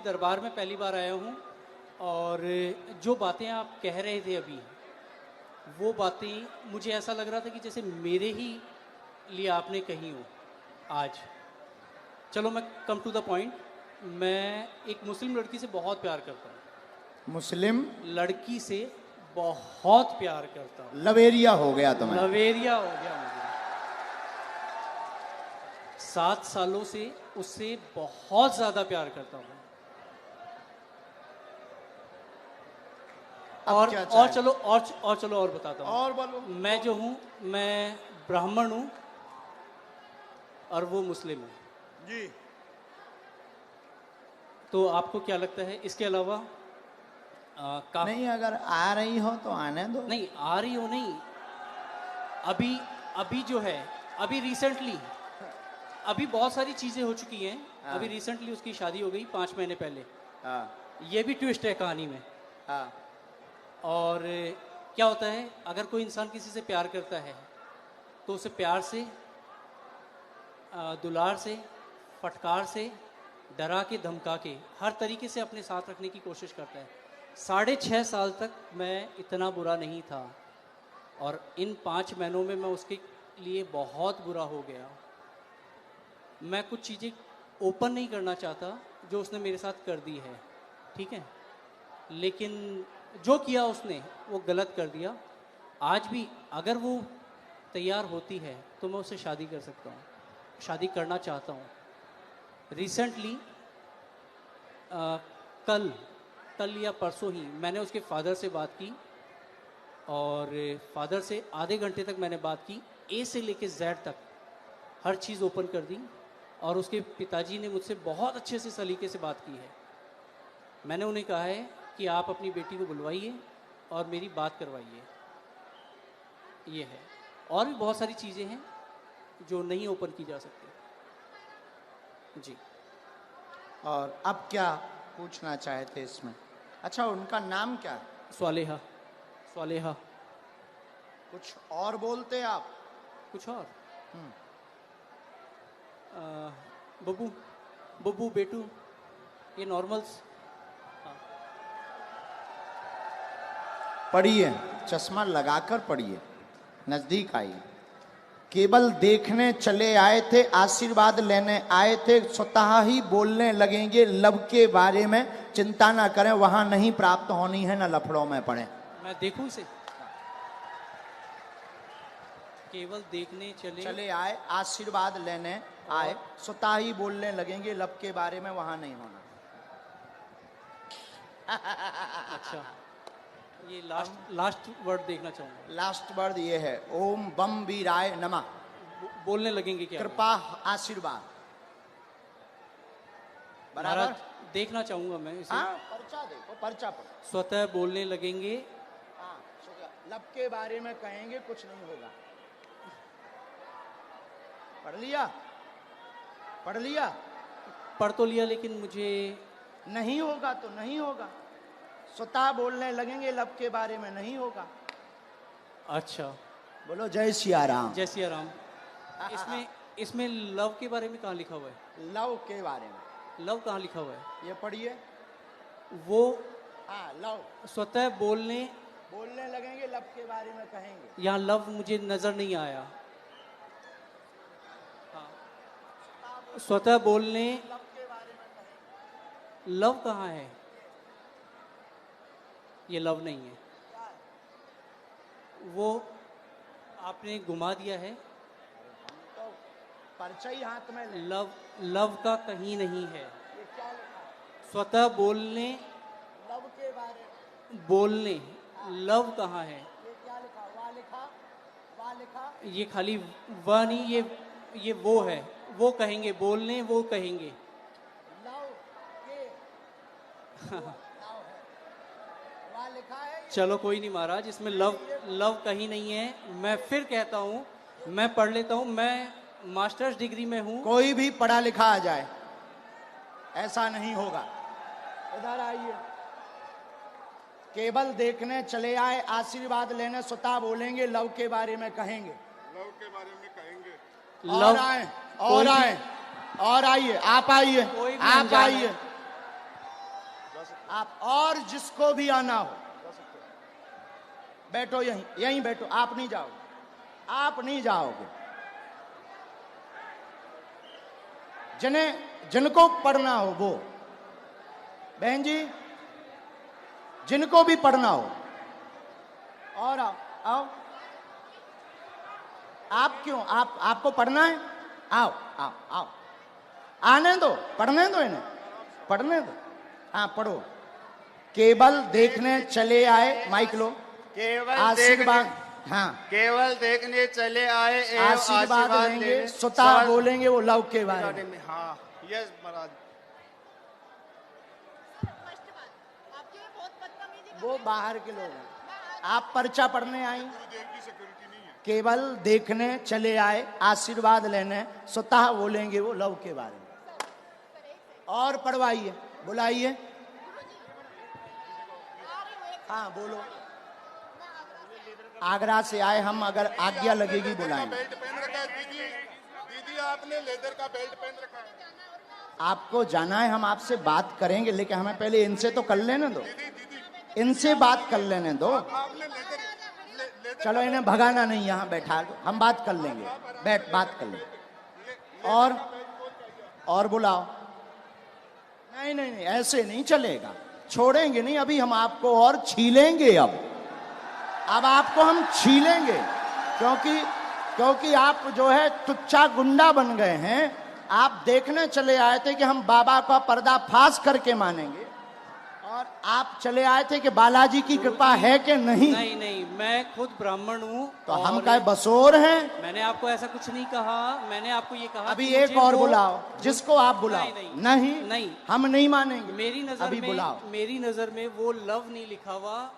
दरबार में पहली बार आया हूँ और जो बातें आप कह रहे थे अभी, वो बातें मुझे ऐसा लग रहा था कि जैसे मेरे ही लिए आपने कही हो आज। चलो मैं कम टू द पॉइंट। मैं एक मुस्लिम लड़की से बहुत प्यार करता हूँ। मुस्लिम लड़की से बहुत प्यार करता हूँ। लवेरिया हो गया तुम्हें? लवेरिया हो गया मुझे। 7 सालों से उससे बहुत ज्यादा प्यार करता हूँ। और चलो और बताता हूँ। और बोलो। मैं जो हूँ, मैं ब्राह्मण हूँ और वो मुस्लिम है जी। तो आपको क्या लगता है इसके अलावा? नहीं, अगर आ रही हो तो आने दो। नहीं आ रही हो नहीं, अभी जो है, अभी रिसेंटली अभी बहुत सारी चीजें हो चुकी हैं। अभी रिसेंटली उसकी शादी हो गई 5 महीने पहले। ये भी ट्विस्ट है कहानी में। और क्या होता है, अगर कोई इंसान किसी से प्यार करता है तो उसे प्यार से, दुलार से, फटकार से, डरा के, धमका के, हर तरीके से अपने साथ रखने की कोशिश करता है। 6.5 साल तक मैं इतना बुरा नहीं था और इन 5 महीनों में मैं उसके लिए बहुत बुरा हो गया। मैं कुछ चीज़ें ओपन नहीं करना चाहता जो उसने मेरे साथ कर दी है, ठीक है, लेकिन जो किया उसने वो गलत कर दिया। आज भी अगर वो तैयार होती है तो मैं उससे शादी कर सकता हूँ, शादी करना चाहता हूँ। रिसेंटली कल या परसों ही मैंने उसके फादर से बात की और फादर से आधे घंटे तक मैंने बात की। ए से लेके जेड तक हर चीज़ ओपन कर दी और उसके पिताजी ने मुझसे बहुत अच्छे से सलीके से बात की है। मैंने उन्हें कहा है कि आप अपनी बेटी को बुलवाइए और मेरी बात करवाइए। ये है, और भी बहुत सारी चीज़ें हैं जो नहीं ओपन की जा सकती जी। और अब क्या पूछना चाहते इसमें? अच्छा, उनका नाम क्या है? स्वालेहा। स्वालेहा। कुछ और बोलते आप? कुछ और? बब्बू, बब्बू, बेटू, ये नॉर्मल्स। पढ़िए, चश्मा लगाकर पढ़िए, नजदीक आइए। केवल देखने चले आए थे, आशीर्वाद लेने आए थे, स्वतः ही बोलने लगेंगे लव के बारे में। चिंता ना करें, वहां नहीं प्राप्त होनी है, ना लफड़ों में पड़े। मैं देखूं इसे? केवल देखने चले आए, आशीर्वाद लेने आए, स्वतः ही बोलने लगेंगे लव के बारे में, वहां नहीं होना। अच्छा, ये लास्ट वर्ड देखना चाहूंगा। लास्ट वर्ड ये है, ओम बम वीराय नमः। बोलने लगेंगे क्या? कृपा, आशीर्वाद। बराबर देखना चाहूंगा मैं इसे। पर्चा देखो, पर्चा पढ़ो। स्वतः बोलने लगेंगे। लव के बारे में कहेंगे, कुछ नहीं होगा। पढ़ लिया? पढ़ लिया? पढ़ तो लिया, लेकिन मुझे नहीं होगा तो नहीं होगा। स्वतः बोलने लगेंगे लव के बारे में, नहीं होगा। अच्छा, बोलो जय सिया राम। जय सिया राम। इसमें लव के बारे में कहाँ लिखा हुआ है? लव के बारे में लव कहाँ लिखा हुआ है? ये पढ़िए। वो लव, स्वतः बोलने लगेंगे लव के बारे में कहेंगे। यहाँ लव मुझे नजर नहीं आया। स्वतः बोलने लव के बारे में कहेंगे। लव कहाँ है? ये लव नहीं है, वो आपने घुमा दिया है। तो पर्चा ही हाथ में ले। लव का कहीं नहीं है। ये क्या लिखा? स्वतः बोलने, लव के बारे में बोलने, लव कहाँ है? ये क्या लिखा? वाह लिखा, वाह लिखा। ये खाली वह नहीं, ये वो है। वो कहेंगे बोलने, वो कहेंगे लव के लिखा है। चलो कोई नहीं महाराज, इसमें लव कहीं नहीं है। मैं फिर कहता हूँ, मैं पढ़ लेता हूँ। मैं मास्टर्स डिग्री में हूँ। कोई भी पढ़ा लिखा आ जाए, ऐसा नहीं होगा। इधर आइए। केवल देखने चले आए, आशीर्वाद लेने स्वतः बोलेंगे लव के बारे में कहेंगे। लव के बारे में कहेंगे। और आए, और आए, और आइए। आप आइए, आप आइए। आप और जिसको भी आना हो बैठो, यहीं यहीं बैठो, आप नहीं जाओगे, आप नहीं जाओगे। जिनको पढ़ना हो वो, बहन जी जिनको भी पढ़ना हो, और आओ आओ। आप क्यों, आपको पढ़ना है? आओ आओ आओ, आने दो, पढ़ने दो इन्हें, पढ़ने दो। हाँ पढ़ो। केवल देखने चले आए, माइक लो। केवल आशीर्वाद, हाँ केवल देखने चले आए एवं आशीर्वाद लेंगे, स्वतः बोलेंगे वो लव के बारे में। हाँ यस महाराज। वो बाहर के लोग हैं, आप पर्चा पढ़ने आई। गुरुदेव की सिक्योरिटी नहीं है। केवल देखने चले आए, आशीर्वाद लेने, स्वतः बोलेंगे वो लव के बारे में। और पढ़वाइए, बुलाइए। हाँ बोलो। आगरा से आए हम, अगर आज्ञा लगेगी बुलाएंगे। बेल्ट पहन रखा है दीदी, दीदी आपने लेदर का बेल्ट पहन रखा है। आपको जाना है, हम आपसे बात करेंगे, लेकिन हमें पहले इनसे तो कर लेने दो, इनसे बात कर लेने दो। आपने लेदर चलो इन्हें भगाना नहीं, यहाँ बैठा दो, हम बात कर लेंगे, बैठ बात कर लेंगे। और बुलाओ। नहीं नहीं नहीं, ऐसे नहीं चलेगा, छोड़ेंगे नहीं, अभी हम आपको और छीलेंगे। अब आपको हम छीलेंगे, क्योंकि आप जो है तुच्छा गुंडा बन गए हैं। आप देखने चले आए थे कि हम बाबा का पर्दाफाश करके मानेंगे, और आप चले आए थे कि बालाजी की कृपा है कि नहीं। नहीं नहीं, मैं खुद ब्राह्मण हूँ। तो हम क्या बसोर हैं? मैंने आपको ऐसा कुछ नहीं कहा, मैंने आपको ये कहा अभी कि एक मुझे और वो- बुलाओ, जिसको आप बुलाओ। नहीं, नहीं। हम नहीं मानेंगे। मेरी नजर अभी में, बुलाओ। मेरी नजर में वो लव नहीं लिखा हुआ,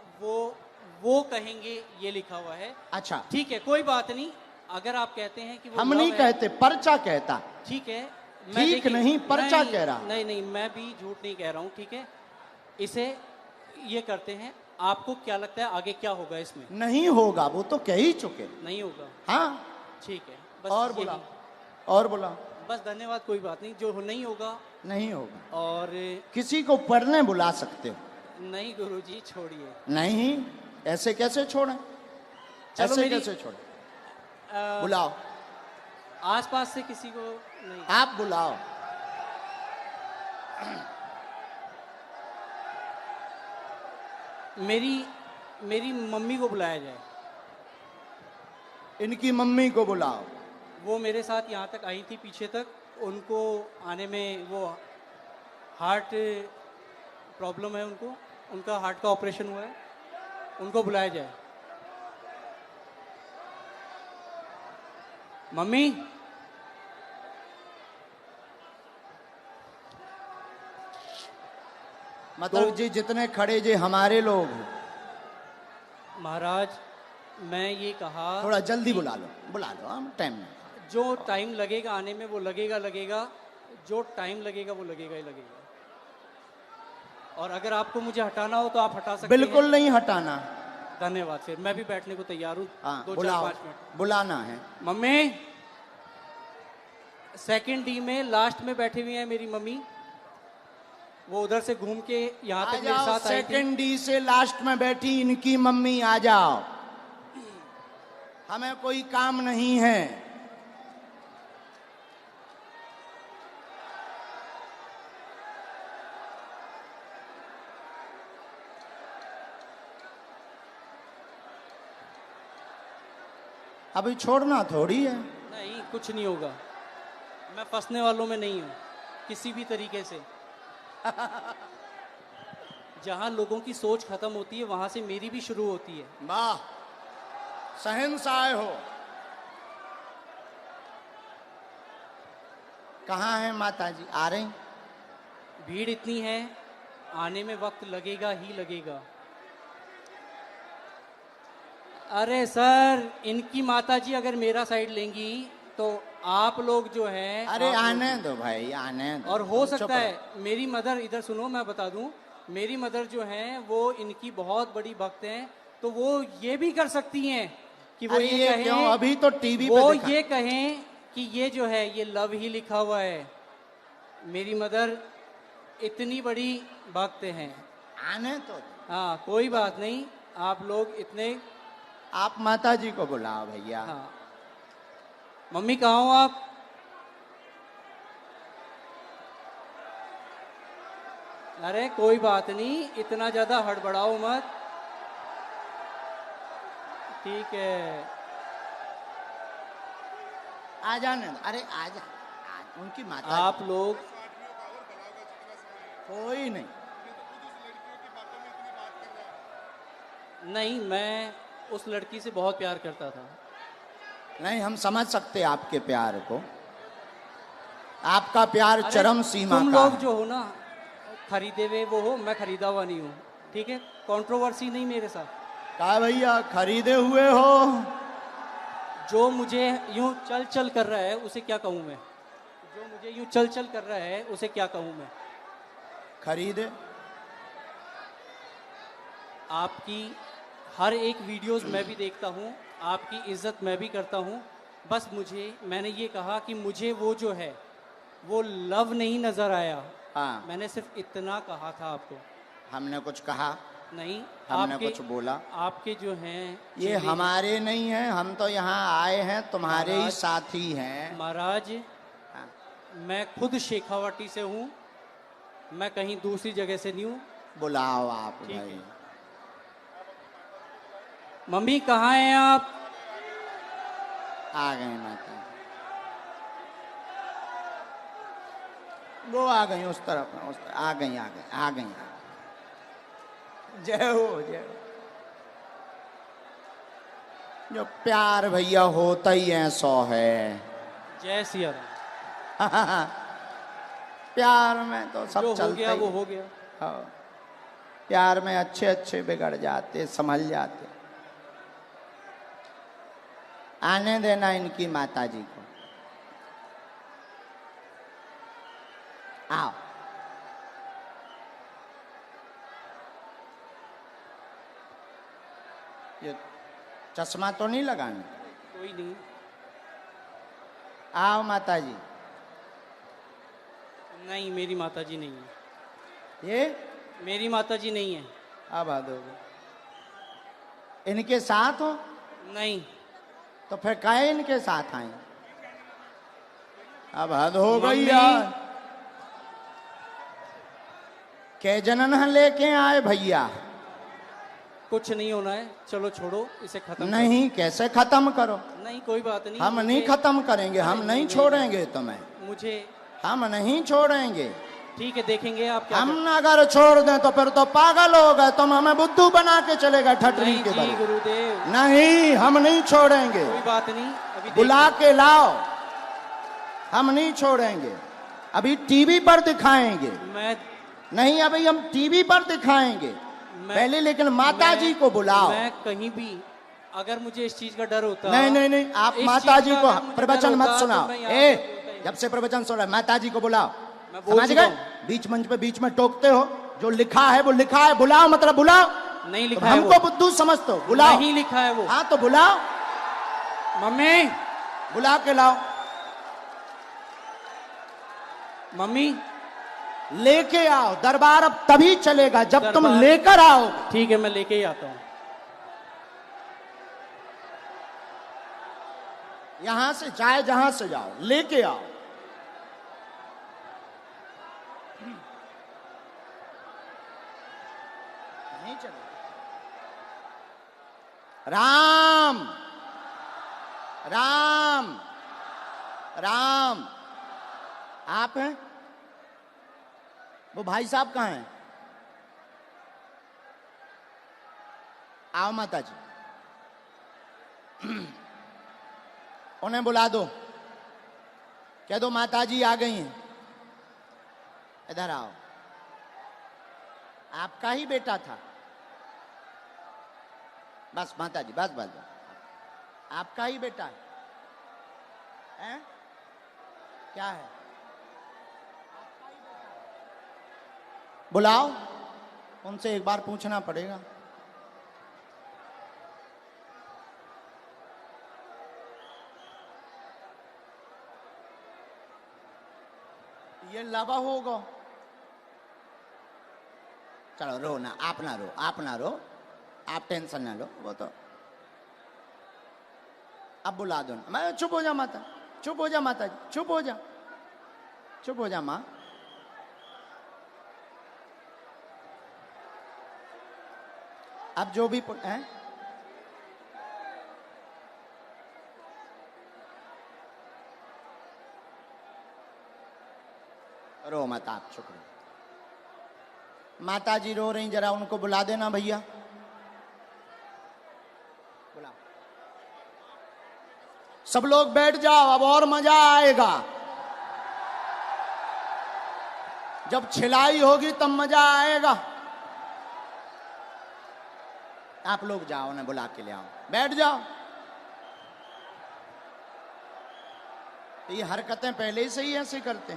वो कहेंगे ये लिखा हुआ है। अच्छा ठीक है, कोई बात नहीं। अगर आप कहते हैं कि वो हम love नहीं है, कहते, पर्चा कहता। ठीक है। ठीक देखिए- नहीं, पर्चा नहीं, कह रहा। नहीं नहीं, मैं भी झूठ नहीं कह रहा हूँ। ठीक है, इसे ये करते हैं। आपको क्या लगता है आगे क्या होगा इसमें? नहीं होगा, वो तो कह ही चुके। नहीं होगा, हाँ ठीक है। बस और यही। बुलाओ, और बुलाओ। बस धन्यवाद, कोई बात नहीं। जो नहीं होगा, नहीं होगा। और किसी को पढ़ने बुला सकते हो? नहीं गुरुजी, छोड़िए। नहीं, ऐसे कैसे छोड़ें? चलो ऐसे मेरी- कैसे छोड़ें? बुलाओ, आसपास से किसी को नहीं। आप बुलाओ। मेरी मम्मी को बुलाया जाए। इनकी मम्मी को बुलाओ। वो मेरे साथ यहाँ तक आई थी, पीछे तक। उनको आने में वो हार्ट प्रॉब्लम है, उनका हार्ट का ऑपरेशन हुआ है, उनको बुलाया जाए। मम्मी, मतलब जी जितने खड़े जी हमारे लोग हैं। महाराज मैं ये कहा, थोड़ा जल्दी बुला लो, हम टाइम में। जो टाइम लगेगा आने में वो लगेगा, जो टाइम लगेगा वो लगेगा ही लगेगा। और अगर आपको मुझे हटाना हो तो आप हटा सकते हैं। बिल्कुल नहीं हटाना। धन्यवाद, फिर मैं भी बैठने को तैयार हूँ। हाँ 2-4-5 बुलाओ, मिनट। बुलाना है। मम्मी, सेकंड डी में लास्ट में बैठी हुई है मेरी मम्मी। वो उधर से घूम के यहाँ आ तक मेरे जाओ, साथ आई थी। सेकंड डी से लास्ट में बैठी इनकी मम्मी, आ जाओ। हमें कोई काम नहीं है। अभी छोड़ना थोड़ी है। नहीं, कुछ नहीं होगा। मैं फंसने वालों में नहीं हूँ किसी भी तरीके से। जहाँ लोगों की सोच खत्म होती है वहां से मेरी भी शुरू होती है। वाह, शहंशाह हो। कहाँ है माता जी? आ रही? भीड़ इतनी है, आने में वक्त लगेगा ही लगेगा। अरे सर, इनकी माताजी अगर मेरा साइड लेंगी तो आप लोग जो हैं, अरे आप लोग- आने दो भाई, आने दो। और हो चुप सकता रहो। है मेरी मदर, इधर सुनो मैं बता दूं, मेरी मदर जो हैं वो इनकी बहुत बड़ी भक्त हैं, तो वो ये भी कर सकती हैं कि वो अरे ये ये कहें, क्यों? अभी तो टीवी वो पे दिखा। ये कहें कि ये जो है ये लव ही लिखा हुआ है। मेरी मदर इतनी बड़ी भक्त हैं। आने तो हाँ कोई बात नहीं, आप लोग इतने। आप माता जी को बुलाओ भैया। हाँ मम्मी कहाँ हो आप? अरे कोई बात नहीं, इतना ज्यादा हड़बड़ाओ मत। ठीक है। आ जाने दो। अरे आ जा, उनकी माता आप लोग कोई नहीं। नहीं, मैं उस लड़की से बहुत प्यार करता था। नहीं, हम समझ सकते आपके प्यार को। आपका प्यार अरे, चरम सीमा तुम का लोग है। जो हो ना, खरीदे हुए वो हो, मैं खरीदा हुआ नहीं हूँ। ठीक है, कंट्रोवर्सी नहीं मेरे साथ। कहा भैया खरीदे हुए हो? जो मुझे यूं चल चल कर रहा है उसे क्या कहूँ मैं? जो मुझे यूं चल चल कर रहा है उसे क्या कहूँ मैं? खरीदे। आपकी हर एक वीडियोस मैं भी देखता हूँ, आपकी इज्जत मैं भी करता हूँ। बस मैंने ये कहा कि मुझे वो जो है वो लव नहीं नजर आया। हाँ, मैंने सिर्फ इतना कहा था आपको। हमने कुछ कहा नहीं, हमने आपके कुछ बोला? आपके जो हैं ये चेहरे- हमारे नहीं हैं, हम तो यहाँ आए हैं तुम्हारे ही महाराज- साथी हैं। महाराज, हाँ। मैं खुद शेखावाटी से हूँ, मैं कहीं दूसरी जगह से नहीं हूँ। बुलाओ आप ठीक भाई। है। मम्मी कहाँ हैं आप? आ गए माता। वो आ गई उस तरफ, आ गई आ गई आ गई। जय हो जय हो। जो प्यार भैया होता ही है 100 है। जय सिया राम। प्यार में तो सब जो हो चलता गया ही वो है। हो गया। हाँ। प्यार में अच्छे अच्छे बिगड़ जाते, संभल जाते। आने देना इनकी माता जी को। आओ। ये चश्मा तो नहीं लगाना? कोई नहीं। आओ माता जी। नहीं, मेरी माता जी नहीं है। ये मेरी माता जी नहीं है। अब आ दो। इनके साथ हो? नहीं। तो फिर काहे इनके साथ आए? अब हद हो गई मम्मी। यार। के जनन लेके आए भैया? कुछ नहीं होना है, चलो छोड़ो इसे खत्म नहीं, कैसे खत्म करो? करो। नहीं कोई बात नहीं। हम नहीं खत्म करेंगे, हम नहीं, नहीं नहीं, छोड़ेंगे तुम्हें। मुझे हम नहीं छोड़ेंगे। ठीक है, देखेंगे आप क्या हम अगर छोड़ दें तो फिर तो पागल हो गए, तुम हमें बुद्धू बना के चलेगा ठटरी नहीं के जी बल। गुरुदेव, नहीं, हम नहीं छोड़ेंगे। कोई बात नहीं। अभी बुला के लाओ, हम नहीं छोड़ेंगे। अभी टीवी पर दिखाएंगे। मैं नहीं, अभी हम टीवी पर दिखाएंगे पहले, लेकिन माता मैं- जी को बुलाओ। मैं कहीं भी, अगर मुझे इस चीज का डर होता। नहीं नहीं नहीं, आप इस माता चीज जी का को अगर मुझे प्रवचन डर मत होता, सुनाओ। तो मैं यहाँ ए, पे बोलता ही जब से प्रवचन सुन रहा है, माता जी को बुलाओ। मैं बोल समझ चुका गए? हूँ। बीच मंच पे बीच में टोकते हो। जो लिखा है वो लिखा है, बुलाओ मतलब बुलाओ। नहीं तुम लिखा है हमको वो। बुद्धू समझते हो, बुलाओ। नहीं लिखा है वो। हाँ तो बुलाओ, मम्मी, बुला के लाओ। मम्मी लेके आओ। दरबार अब तभी चलेगा जब तुम दरबार- लेकर आओ। ठीक है, मैं लेके ही आता हूँ। यहां से चाहे जहां से जाओ, लेके आओ। नहीं चलेगा। राम राम राम। आप हैं? वो भाई साहब कहाँ हैं? आओ माता जी, उन्हें बुला दो। कह दो माता जी आ गई हैं, इधर आओ। आपका ही बेटा था। बस माता जी, बस बस बस। आपका ही बेटा है, हैं? क्या है? बुलाओ, उनसे एक बार पूछना पड़ेगा। ये लवा होगा। चलो रो ना, आप ना रो, आप ना रो, आप टेंशन ना लो, वो तो अब बुला दो ना। मैं चुप हो जा माता, चुप हो जा माता जी, चुप हो जा, चुप हो जा माँ। अब जो भी है रो मत, आप चुप रहो। माता जी रो रही, जरा उनको बुला देना भैया, बुलाओ। सब लोग बैठ जाओ, अब और मजा आएगा। जब छिलाई होगी तब मजा आएगा। आप लोग जाओ ना, बुला के ले आओ, बैठ जाओ। ये हरकतें पहले ही से ही ऐसे करते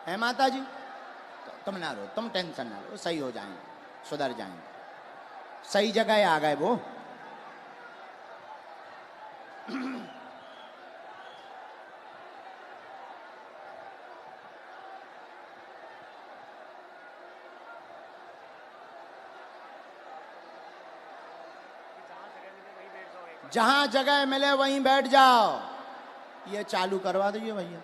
हैं माता जी। तुम ना रो, तुम टेंशन ना लो, सही हो जाएंगे, सुधर जाएंगे, सही जगह आ गए वो। जहां जगह मिले वहीं बैठ जाओ। ये चालू करवा दीजिए भैया,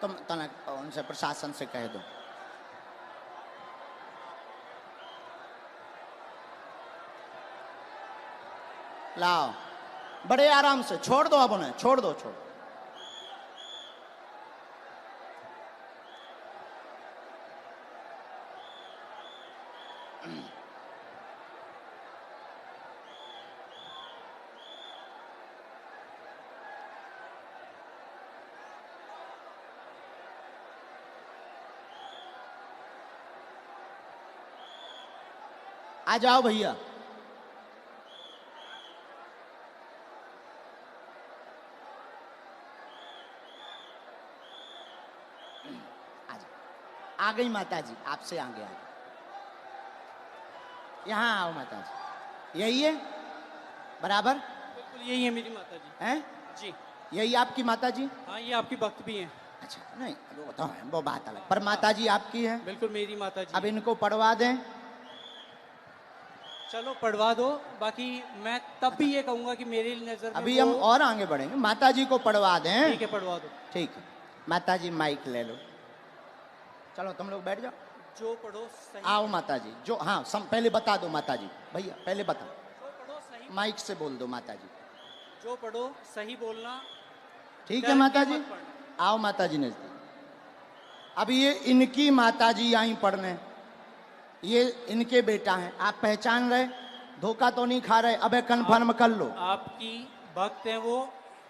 तुम तनक उनसे प्रशासन से कह दो। लाओ, बड़े आराम से छोड़ दो, अब उन्हें छोड़ दो, छोड़। आ जाओ भैया। आ गई माता जी, आपसे आगे आ गई। यहाँ आओ माता जी, यही है बराबर? बिल्कुल यही है मेरी माता जी। हैं जी यही आपकी माता जी? हाँ, ये आपकी भक्त भी हैं। अच्छा, नहीं वो तो है, वो बात अलग, पर माता जी आपकी है? बिल्कुल मेरी माता जी। अब इनको पढ़वा दें। चलो पढ़वा दो, बाकी मैं तब भी ये कहूंगा कि मेरी नजर में अभी हम और आगे बढ़ेंगे, माता जी को पढ़वा दें। ठीक है, पढ़वा दो। ठीक है, माता जी माइक ले लो, चलो तुम लोग बैठ जाओ। जो पढ़ो सही। आओ माता जी, जो हाँ पहले बता दो माता जी, भैया पहले बता, जो पढ़ो सही। माइक से बोल दो माता जी। जो पढ़ो सही बोलना। ठीक डर है के माता जी, मत पढ़ना। आओ माता जी नजदीक। अब ये इनकी माता जी आई पढ़ने, ये इनके बेटा हैं, आप पहचान रहे, धोखा तो नहीं खा रहे? अबे कन्फर्म कर लो। आपकी भक्त है वो।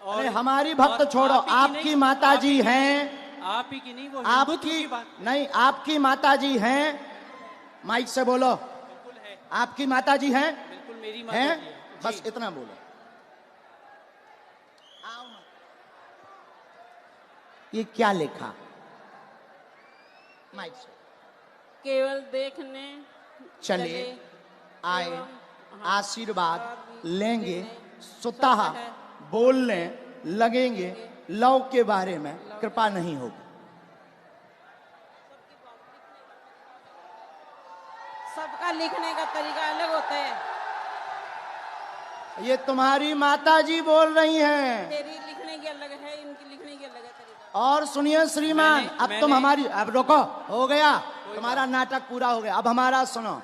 और अरे हमारी भक्त और छोड़ो, आप ही की आपकी नहीं, माता आप जी ही की हैं, नहीं, आप ही की नहीं, वो हिंदुत्व आपकी की बात। नहीं, आपकी माता जी हैं, माइक से बोलो। बिल्कुल है, आपकी माता जी हैं? बिल्कुल मेरी माता हैं? जी है। बस जी। इतना बोलो। ये क्या लिखा? माइक से। केवल देखने चले आए, एवं आशीर्वाद लेंगे, स्वतः बोलने लगेंगे, लव के बारे में कृपा नहीं होगी। सबका लिखने का तरीका अलग होता है। ये तुम्हारी माता जी बोल रही हैं। तेरी लिखने की अलग है, इनकी लिखने की अलग है तरीका। और सुनिए श्रीमान, अब तुम हमारी, अब रोको, हो गया तुम्हारा नाटक पूरा हो गया, अब हमारा सुनो।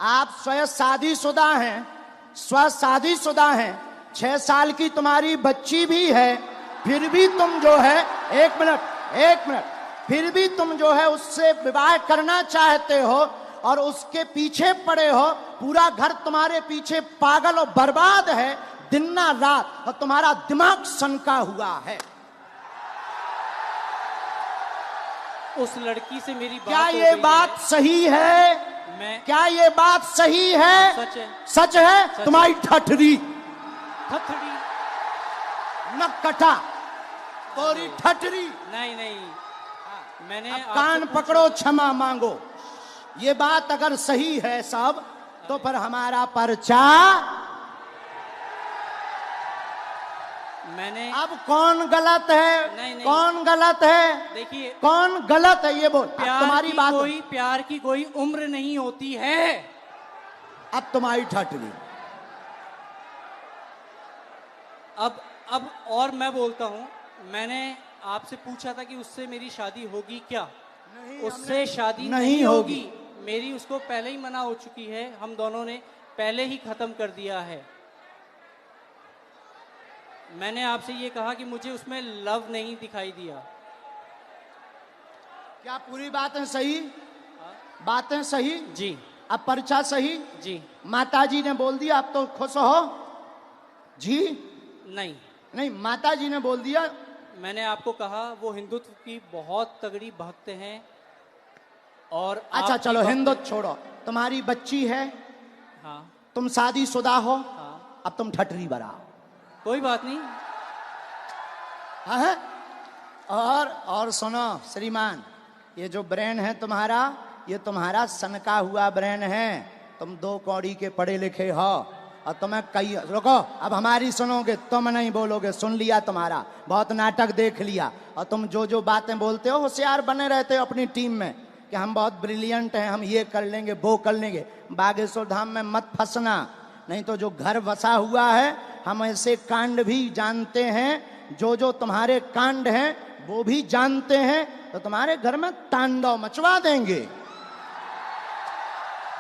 आप स्वयं शादीशुदा हैं, शादीशुदा हैं, 6 साल की तुम्हारी बच्ची भी है, फिर भी तुम जो है, एक मिनट, फिर भी तुम जो है उससे विवाह करना चाहते हो और उसके पीछे पड़े हो। पूरा घर तुम्हारे पीछे पागल और बर्बाद है दिन ना रात, और तुम्हारा दिमाग सनका हुआ है। उस लड़की से मेरी बात क्या हो ये गई बात है। सही है? मैं क्या ये बात सही है? सच है। सच है? तुम्हारी ठठरी थथड़ी न कटा, तोरी ठठरी। नहीं, मैंने अब आपसे कान पूछा- पकड़ो, क्षमा मांगो। ये बात अगर सही है सब, तो फिर हमारा पर्चा। मैंने अब कौन गलत है? नहीं। कौन गलत है? देखिए, कौन गलत है ये बोल। अब तुम्हारी बात, प्यार की कोई उम्र नहीं होती है। अब तुम्हारी ठटरी। अब और मैं बोलता हूँ, मैंने आपसे पूछा था कि उससे मेरी शादी होगी क्या? उससे शादी नहीं होगी। मेरी उसको पहले ही मना हो चुकी है, हम दोनों ने पहले ही खत्म कर दिया है। मैंने आपसे ये कहा कि मुझे उसमें लव नहीं दिखाई दिया। क्या पूरी बातें सही? बातें सही जी। अब पर्चा सही जी। माताजी ने बोल दिया, अब तो खुश हो जी? नहीं, नहीं, माताजी ने बोल दिया। मैंने आपको कहा वो हिंदुत्व की बहुत तगड़ी भक्त हैं। और अच्छा आपकी चलो भक्त- हिंदुत्व छोड़ो, तुम्हारी बच्ची है, हाँ तुम शादीशुदा हो, हाँ, अब तुम ठटरी बराओ। कोई बात नहीं। हाँ? और सुनो श्रीमान, ये जो ब्रेन है तुम्हारा, ये तुम्हारा सनका हुआ ब्रेन है। तुम 2 कौड़ी के पढ़े लिखे हो और तुम्हें कई, रुको, अब हमारी सुनोगे, तुम नहीं बोलोगे। सुन लिया तुम्हारा, बहुत नाटक देख लिया। और तुम जो जो बातें बोलते हो होशियार बने रहते हो अपनी टीम में कि हम बहुत ब्रिलियंट हैं, हम ये कर लेंगे वो कर लेंगे। बागेश्वर धाम में मत फंसना, नहीं तो जो घर बसा हुआ है, हम ऐसे कांड भी जानते हैं, जो जो तुम्हारे कांड हैं वो भी जानते हैं, तो तुम्हारे घर में तांडव मचवा देंगे।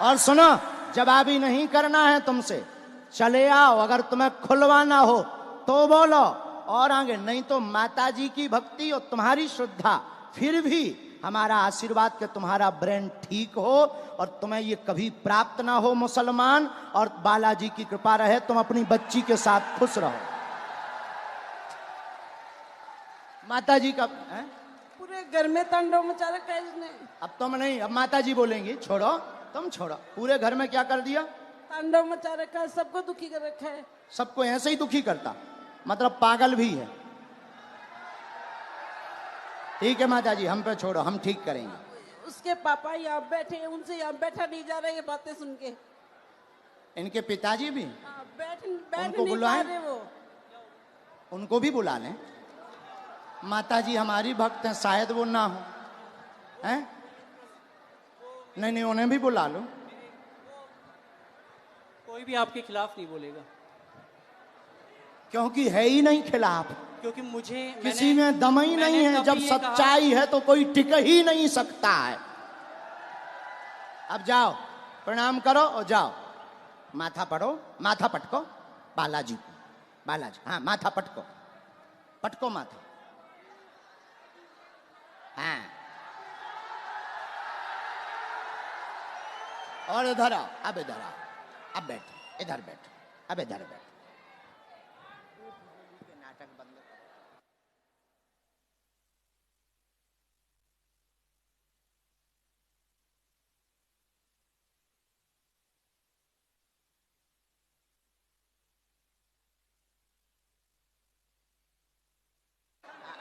और सुनो, जवाबी नहीं करना है तुमसे, चले आओ। अगर तुम्हें खुलवाना हो तो बोलो, और आगे नहीं तो माताजी की भक्ति और तुम्हारी श्रद्धा, फिर भी हमारा आशीर्वाद कि तुम्हारा ब्रेन ठीक हो और तुम्हें ये कभी प्राप्त ना हो मुसलमान, और बालाजी की कृपा रहे, तुम अपनी बच्ची के साथ खुश रहो। माताजी का है? पूरे घर में तांडव मचा रखा है इसने। अब तुम नहीं, अब माताजी बोलेंगी। छोड़ो, तुम छोड़ो। पूरे घर में क्या कर दिया? तांडव मचा रखा है, सबको दुखी कर रखा है। सबको ऐसे ही दुखी करता, मतलब पागल भी है। ठीक है माताजी, हम पे छोड़ो, हम ठीक करेंगे। उसके पापा यहाँ बैठे हैं, उनसे यहाँ बैठा नहीं जा रहा, ये बातें सुन के। इनके पिताजी भी, हाँ, बैठ उनको नहीं पा बुलाएं? रहे वो। उनको भी बुला लें। माताजी हमारी भक्त हैं, शायद वो ना हो, हैं? नहीं नहीं, उन्हें भी बुला लो। कोई भी आपके खिलाफ नहीं बोलेगा, क्योंकि है ही नहीं खिलाफ, क्योंकि मुझे किसी में दम ही नहीं है। जब सच्चाई है तो कोई टिक ही नहीं सकता है। अब जाओ, प्रणाम करो और जाओ, माथा पढ़ो, माथा पटको बालाजी को। बालाजी, हाँ, माथा पटको, पटको माथा। हाँ, और इधर आओ, अब इधर आओ, अब बैठो, इधर बैठो, अब इधर बैठो। नाटक बंद करो।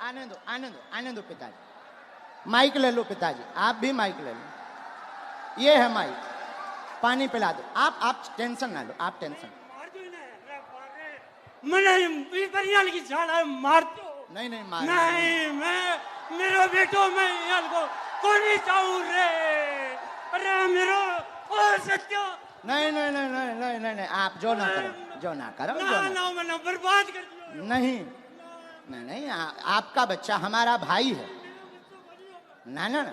आने दो, आने दो, आने दो पिताजी। माइक ले लो पिताजी, आप भी माइक ले लो। ये है माइक, पानी पिला दो। आप टेंशन ना लो, आप टेंशन। नहीं नहीं, मार नहीं, मैं मेरो बेटो, मैं यहाँ को कोनी चाहूँ रे, अरे मेरो और सत्यो। नहीं नहीं नहीं नहीं नहीं नहीं नहीं, आप जो ना करो, जो ना करो, जो ना। ना मैंने बर्बाद कर दिया। नहीं नहीं नहीं, आपका बच्चा हमारा भाई है। ना ना ना,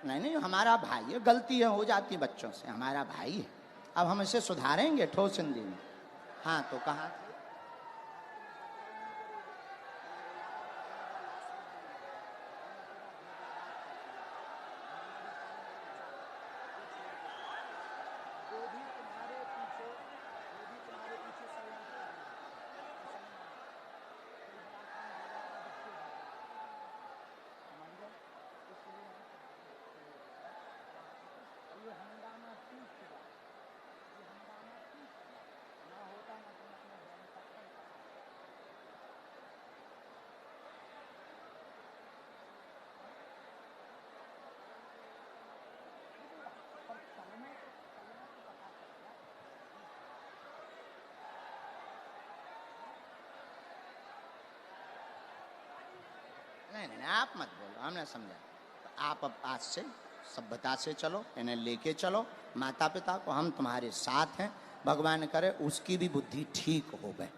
नहीं नहीं, हमारा भाई है। गलती है, हो जाती है बच्चों से, हमारा भाई है। अब हम इसे सुधारेंगे ठोस हिंदी में। हाँ, तो कहा नहीं नहीं, आप मत बोलो, हमने समझा। तो आप अब आज से सभ्यता से चलो, इन्हें लेके चलो, माता पिता को, हम तुम्हारे साथ हैं। भगवान करे उसकी भी बुद्धि ठीक हो गए।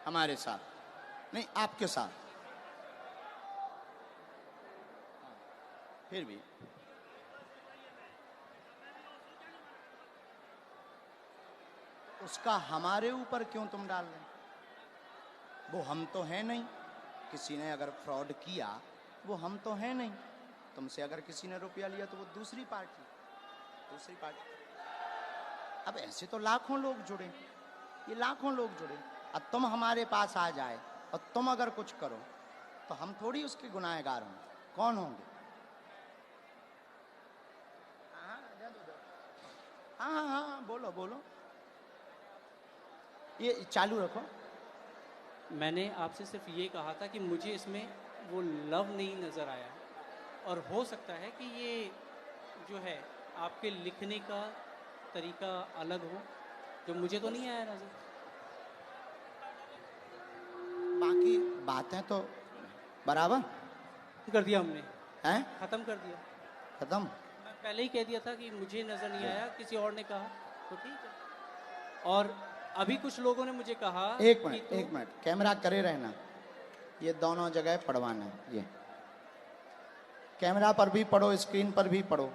हमारे साथ नहीं, आपके साथ। फिर भी उसका हमारे ऊपर क्यों तुम डाल रहे? वो हम तो है नहीं। किसी ने अगर फ्रॉड किया, वो हम तो है नहीं। तुमसे अगर किसी ने रुपया लिया तो वो दूसरी पार्टी। अब ऐसे तो लाखों लोग जुड़े, ये लाखों लोग जुड़े। अब तुम हमारे पास आ जाए और तुम अगर कुछ करो तो हम थोड़ी उसके गुनाहगार होंगे। कौन होंगे? हाँ, बोलो बोलो, ये चालू रखो। मैंने आपसे सिर्फ ये कहा था कि मुझे इसमें वो लव नहीं नज़र आया, और हो सकता है कि ये जो है आपके लिखने का तरीका अलग हो, जो मुझे तो नहीं आया नज़र। बाकी बातें तो बराबर कर दिया हमने, हैं, ख़त्म कर दिया। खत्म। मैं पहले ही कह दिया था कि मुझे नज़र नहीं आया, किसी और ने कहा तो ठीक है। और अभी कुछ लोगों ने मुझे कहा एक मिनट, कैमरा करे रहना। ये दोनों जगह पढ़वाना है। ये कैमरा पर भी पढ़ो, स्क्रीन पर भी पढ़ो।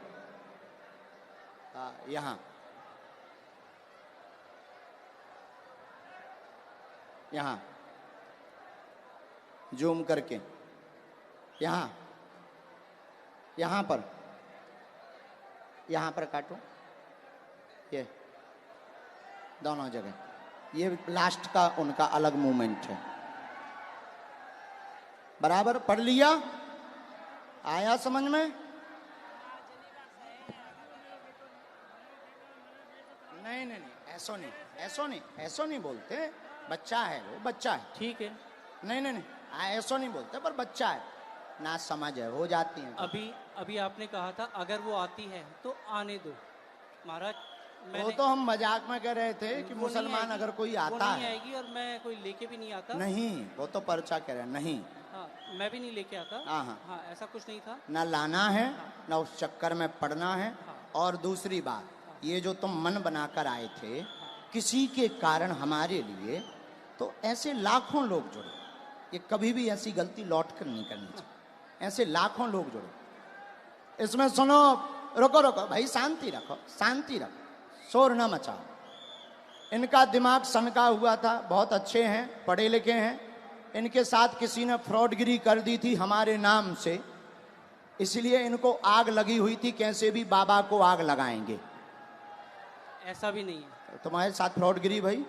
यहाँ जूम करके, यहाँ पर काटो। ये दोनों जगह, ये लास्ट का उनका अलग मूवमेंट है। बराबर पढ़ लिया? आया समझ में? नहीं, ऐसो नहीं बोलते। बच्चा है वो, बच्चा है। ठीक है। नहीं, ऐसो नहीं बोलते, पर बच्चा है ना, समझ है, हो जाती है। अभी आपने कहा था अगर वो आती है तो आने दो। महाराज, वो तो हम मजाक में कह रहे थे कि वो मुसलमान नहीं अगर कोई वो आता नहीं है। आएगी, और मैं कोई लेके भी नहीं आता। नहीं, वो तो पर्चा कह रहे हैं। नहीं, हाँ, मैं भी नहीं लेके आता। हाँ, ऐसा कुछ नहीं था। ना लाना है, ना उस चक्कर में पड़ना है। और दूसरी बात, ये जो तुम मन बनाकर आए थे किसी के कारण हमारे लिए, तो ऐसे लाखों लोग जुड़े। ये कभी भी ऐसी गलती लौट कर नहीं करनी चाहिए। ऐसे लाखों लोग जुड़े। इसमें सुनो, रुको भाई, शांति रखो, शोर ना मचाओ। इनका दिमाग सनका हुआ था, बहुत अच्छे हैं, पढ़े लिखे हैं। इनके साथ किसी ने फ्रॉडगिरी कर दी थी हमारे नाम से, इसलिए इनको आग लगी हुई थी, कैसे भी बाबा को आग लगाएंगे। ऐसा भी नहीं है। तुम्हारे साथ फ्रॉडगिरी भाई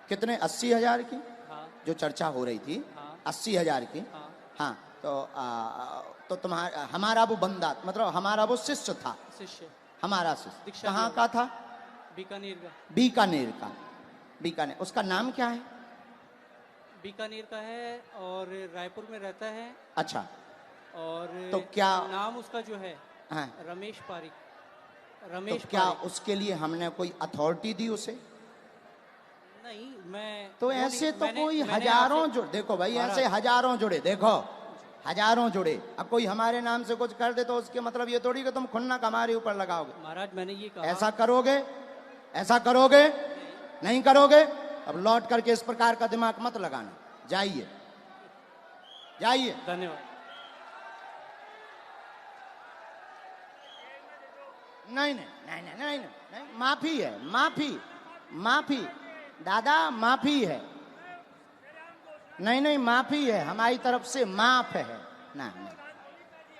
कितने? 80,000 की हाँ, जो चर्चा हो रही थी। हाँ, 80,000 की। हाँ, तो तुम्हारा, हमारा वो बंदा, मतलब हमारा वो शिष्य था। शिष्य हमारा शिष्य दीक्षा कहाँ लिया। का था? बीकानेर का। बीकानेर। उसका नाम क्या है? बीकानेर का है और रायपुर में रहता है। अच्छा, और तो क्या नाम उसका जो है हाँ, रमेश पारिक। तो क्या उसके लिए हमने कोई अथॉरिटी दी उसे? नहीं, मैं तो वो ऐसे नहीं- तो मैंने- कोई मैंने हजारों आपसे- जुड़े। देखो भाई, महाराज, ऐसे हजारों जुड़े। देखो, हजारों जुड़े। अब कोई हमारे नाम से कुछ कर दे तो उसके मतलब ये थोड़ी कि तुम खुन्नक हमारे ऊपर लगाओगे। महाराज, मैंने ये कहा। ऐसा करोगे? नहीं करोगे? अब लौट करके इस प्रकार का दिमाग मत लगाना। जाइए। धन्यवाद। नहीं, माफी है, माफी दादा, माफी है। नहीं, माफी है हमारी तरफ से, माफ है ना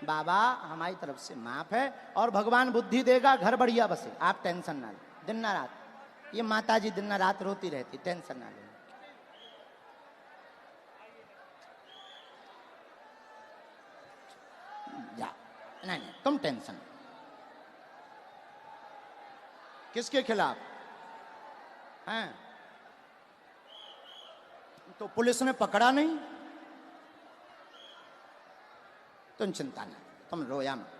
बाबा, हमारी तरफ से माफ है। और भगवान बुद्धि देगा, घर बढ़िया बसे, आप टेंशन ना ले। दिन ना रात ये माता जी दिन ना रात रोती रहती, टेंशन ना ले। नहीं, तुम टेंशन। किसके खिलाफ हैं? तो पुलिस ने पकड़ा नहीं? तुम चिंता नहीं, तुम रोया मत।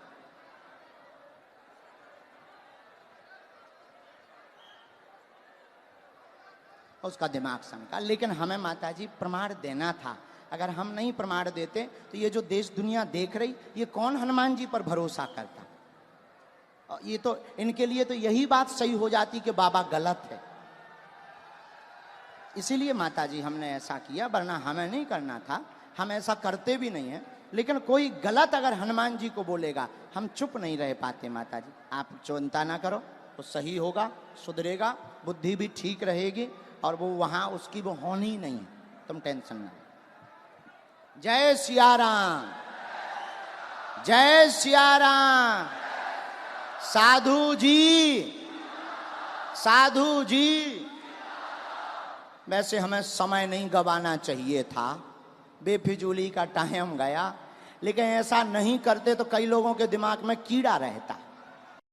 उसका दिमाग सनका। लेकिन हमें माता जी प्रमाण देना था। अगर हम नहीं प्रमाण देते तो ये जो देश दुनिया देख रही, ये कौन हनुमान जी पर भरोसा करता। और ये तो इनके लिए तो यही बात सही हो जाती कि बाबा गलत है। इसीलिए माता जी हमने ऐसा किया, वरना हमें नहीं करना था। हम ऐसा करते भी नहीं है। लेकिन कोई गलत अगर हनुमान जी को बोलेगा, हम चुप नहीं रह पाते। माता जी आप चिंता ना करो, वो सही होगा, सुधरेगा, बुद्धि भी ठीक रहेगी, और वो वहां उसकी वो होनी नहीं है, तुम टेंशन ना। जय सिया राम, जय सिया राम। साधु जी, साधु जी, वैसे हमें समय नहीं गवाना चाहिए था, बेफिजूली का टाइम गया। लेकिन ऐसा नहीं करते तो कई लोगों के दिमाग में कीड़ा रहता।